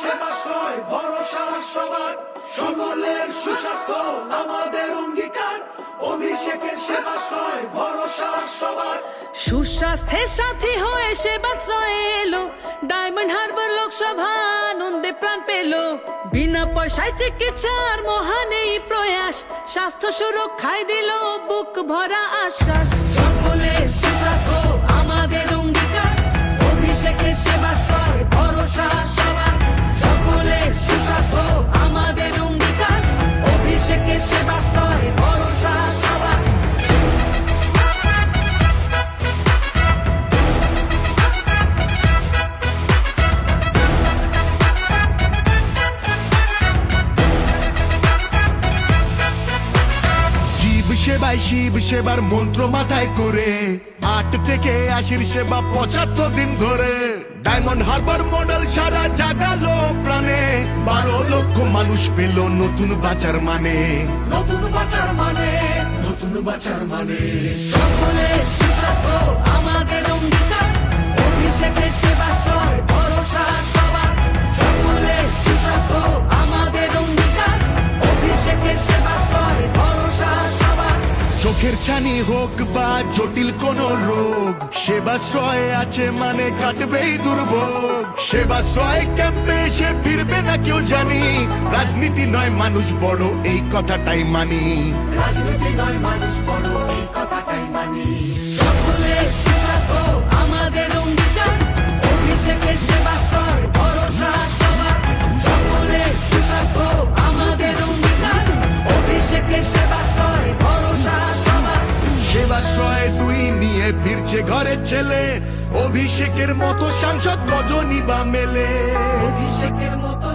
সেবাশ্রয় ভরসা সবার, সকলের সুস্বাস্থ্য আমাদের অঙ্গীকার। অভিষেকের সেবাশ্রয় ভরসা সবার। সুস্বাস্থ্যের সাথী হয়ে সেবাশ্রয়ে এলো ডায়মন্ড হারবার লোকসভা, আনন্দে প্রাণ পেল। বিনা পয়সায় চিকিৎসার মহান এই প্রয়াস, স্বাস্থ্য সুরক্ষায় দিল বুক ভরা আশ্বাস। সকলের সুস্বাস্থ্য আমাদের অঙ্গীকার, অভিষেকের সেবাশ্রয় ভরসা সবার। সকলের সুস্বাস্থ্য আমাদের অঙ্গীকার, অভিষেকের সেবাশ্রয় ভরসা সবার। সেবায় শিব সেবার মন্ত্র মাথায় করে 8 থেকে 80 সেবা 75 দিন ধরে। ডায়মন্ড হারবার মডেল সারা জাগালো প্রাণে, 12 লক্ষ মানুষ পেল নতুন বাঁচার মানে। নতুন বাঁচার মানে, নতুন বাঁচার মানে। সকলের সুস্বাস্থ্য আমাদের অঙ্গীকার, অভিষেকের সেবাশ্রয় ভরসা সবার। সকলের সুস্বাস্থ্য আমাদের অঙ্গীকার, অভিষেকের সেবাশ্রয় ভরসা সবার। চোখের ছানি হোক বা জটিল কোন রোগ, সেবাশ্রয় আছে মানে কাটবেই দুর্ভোগ। সেবাশ্রয় ক্যাম্পে এসে ফিরবে না কেউ জানি, রাজনীতি নয় মানুষ বড় এই কথাটাই মানি। রাজনীতি নয় মানুষ বড় এই কথাটাই মানি। সকলের সুস্বাস্থ্য আমাদের অঙ্গীকার, অভিষেকের সেবাশ্রয় ভরসা সবার। সকলের সুস্বাস্থ্য আমাদের অঙ্গীকার, অভিষেকের সেবাশ্রয় ভরসা সবার। সেবাশ্রয় 2 নিয়ে ফিরছে ঘরের ছেলে, অভিষেকের মতো সাংসদ গজনী বা মেলে। অভিষেকের মতো